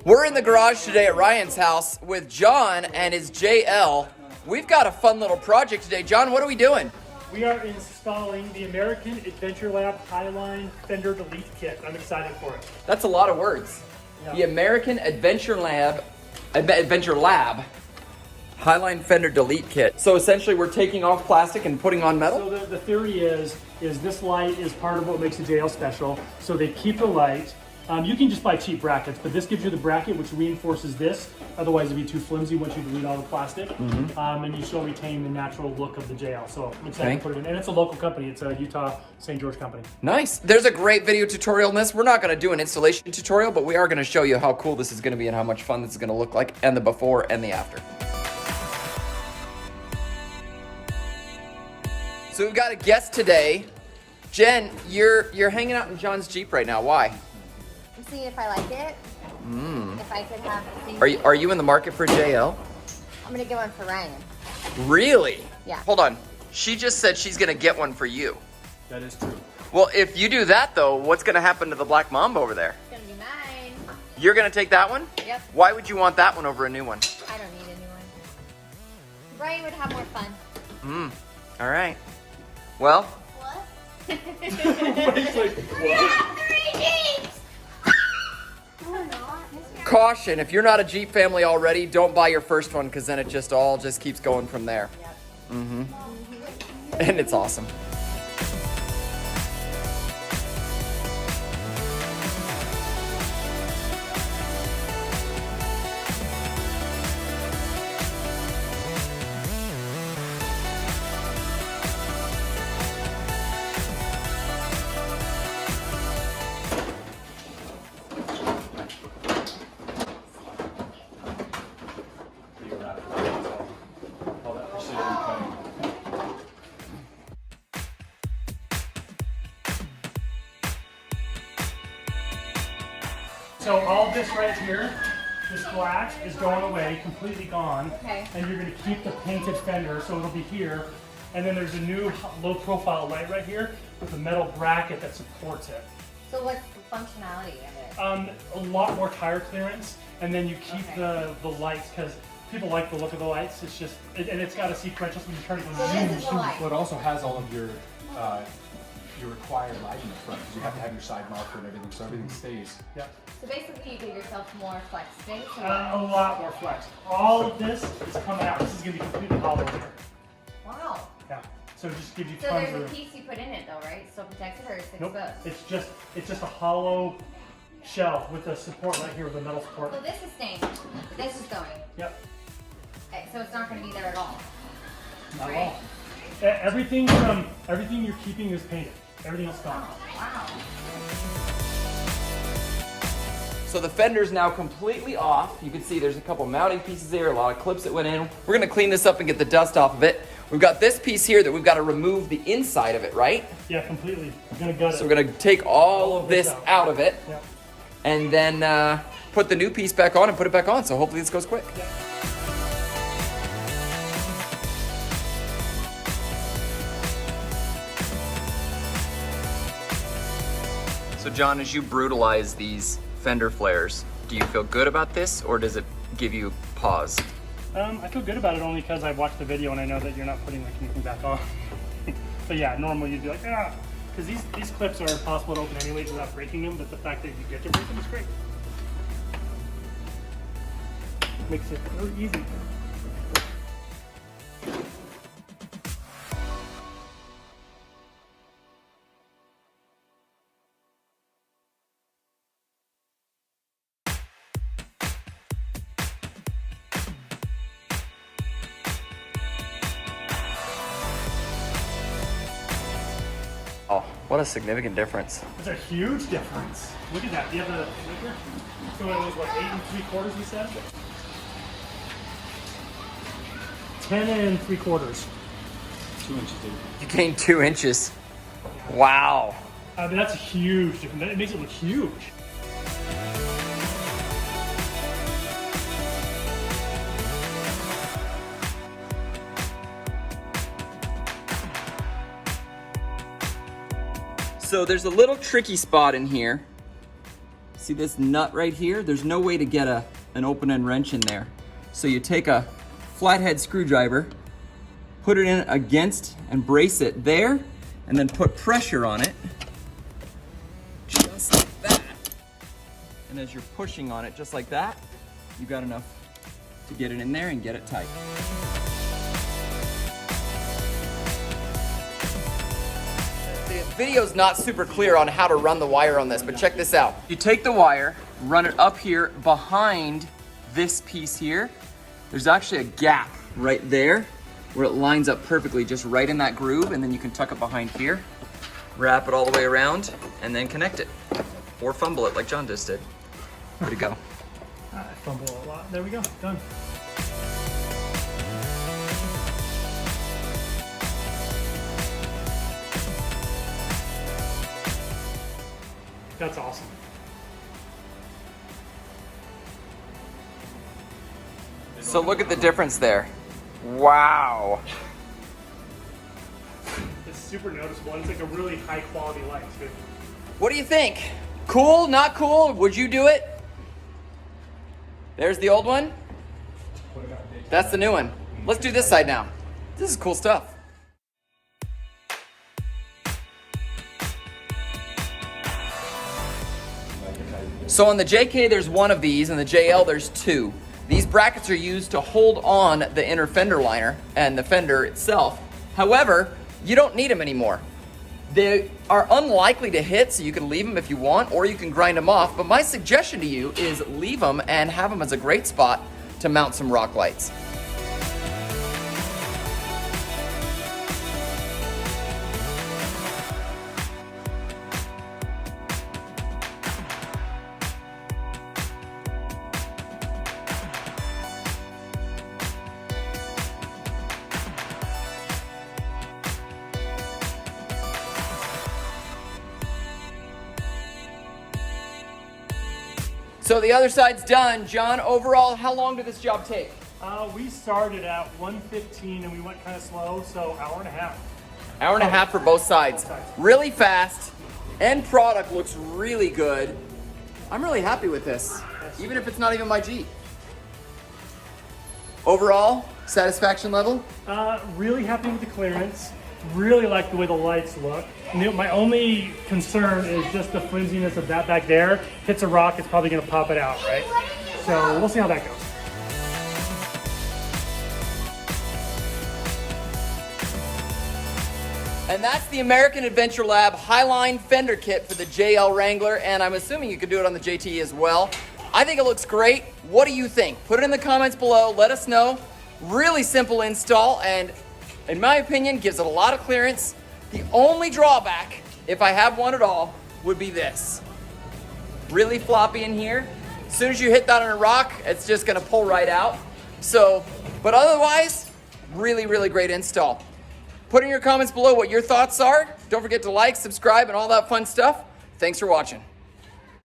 We're in the garage today at Ryan's house with John and his JL. We've got a fun little project today. John, what are we doing? We are installing the American Adventure Lab Highline Fender Delete Kit. I'm excited for it. That's a lot of words. Yeah. The American Adventure Lab Highline Fender Delete Kit. So essentially we're taking off plastic and putting on metal? So the theory is this light is part of what makes the JL special. So they keep the light. You can just buy cheap brackets, but this gives you the bracket which reinforces this. Otherwise it'd be too flimsy once you delete all the plastic. And you still retain the natural look of the JL. So I'm excited to put it in. And it's a local company. It's a Utah St. George company. Nice. There's a great video tutorial on this. We're not going to do an installation tutorial, but we are going to show you how cool this is going to be and how much fun this is going to look like, and the before and the after. So we've got a guest today. Jen, you're hanging out in John's Jeep right now. Why? I'm seeing if I like it. If I could have the same. Are you in the market for JL? I'm gonna get one for Ryan. Really? Yeah. Hold on. She just said she's gonna get one for you. That is true. Well, if you do that though, what's gonna happen to the Black Mamba over there? It's gonna be mine. You're gonna take that one? Yep. Why would you want that one over a new one? I don't need a new one. Ryan would have more fun. All right. Well, What? He's like, what? caution, if you're not a Jeep family already, don't buy your first one, because then it just all keeps going from there. Yep. And it's awesome. So all this right here, this black is going away, completely gone. Okay. And you're gonna keep the painted fender, so it'll be here. And then there's a new low profile light right here with a metal bracket that supports it. So what's the functionality of it? A lot more tire clearance, and then you keep Okay. the lights, because people like the look of the lights. It's just, and it's got a sequential, so when you turn it, So goes this zoom, is the zoom. light. Well, it also has all of your required lighting up front, because you have to have your side marker and everything, so everything stays. Yeah. So basically you give yourself more flex space. Or A lot more flex. All of this is coming out. This is gonna be completely hollow here. Wow. Yeah. So it just gives you So tons there's a of. piece you put in it though, right? So protects it, or it's Nope. exposed? It's just a hollow shell with a support right here with a metal support. So this is staying. This is going. Yep. Okay, so it's not going to be there at all. Not at Right. all. Everything you're keeping is painted. Everything else gone. Wow. So the fender's now completely off. You can see there's a couple mounting pieces there, a lot of clips that went in. We're gonna clean this up and get the dust off of it. We've got this piece here that we've got to remove the inside of it, right? Yeah, completely. I'm gonna gut it. So we're gonna take all of this out of it, Yep. and then put the new piece back on and put it back on. So hopefully this goes quick. So John, as you brutalize these fender flares, do you feel good about this, or does it give you pause? I feel good about it only because I watched the video and I know that you're not putting like anything back on. But yeah, normally you'd be like, ah, because these clips are impossible to open anyways without breaking them. But the fact that you get to break them is great. Makes it really easy. Oh, what a significant difference. It's a huge difference. Look at that. Do you have the flicker? So it was what, 8 3/4 we said? 10 3/4. 2 inches deep. You gained 2 inches. Wow. I mean, that's a huge difference. It makes it look huge. So there's a little tricky spot in here. See this nut right here? There's no way to get an open end wrench in there. So you take a flathead screwdriver, put it in against and brace it there, and then put pressure on it, just like that. And as you're pushing on it just like that, you've got enough to get it in there and get it tight. The video's not super clear on how to run the wire on this, but check this out. You take the wire, run it up here behind this piece here. There's actually a gap right there where it lines up perfectly just right in that groove, and then you can tuck it behind here, wrap it all the way around, and then connect it. Or fumble it like John just did. Way to go. I fumble a lot. There we go, done. That's awesome. So look at the difference there. Wow. It's super noticeable. It's like a really high quality light too. What do you think? Cool, not cool? Would you do it? There's the old one. That's the new one. Let's do this side now. This is cool stuff. So on the JK, there's one of these, and the JL, there's two. These brackets are used to hold on the inner fender liner and the fender itself. However, you don't need them anymore. They are unlikely to hit, so you can leave them if you want, or you can grind them off. But my suggestion to you is leave them and have them as a great spot to mount some rock lights. So the other side's done. John, overall, how long did this job take? We started at 1:15 and we went kind of slow, so hour and a half. Hour and a half for both sides. Both sides. Really fast. End product looks really good. I'm really happy with this, even if it's not even my Jeep. Overall, satisfaction level? Really happy with the clearance. Really like the way the lights look. My only concern is just the flimsiness of that back there. Hits a rock, it's probably gonna pop it out, right? So we'll see how that goes. And that's the American Adventure Lab Highline Fender Kit for the JL Wrangler, and I'm assuming you could do it on the JT as well. I think it looks great. What do you think? Put it in the comments below, let us know. Really simple install, and in my opinion, gives it a lot of clearance. The only drawback, if I have one at all, would be this. Really floppy in here. As soon as you hit that on a rock, it's just gonna pull right out. So, but otherwise, really, really great install. Put in your comments below what your thoughts are. Don't forget to like, subscribe, and all that fun stuff. Thanks for watching.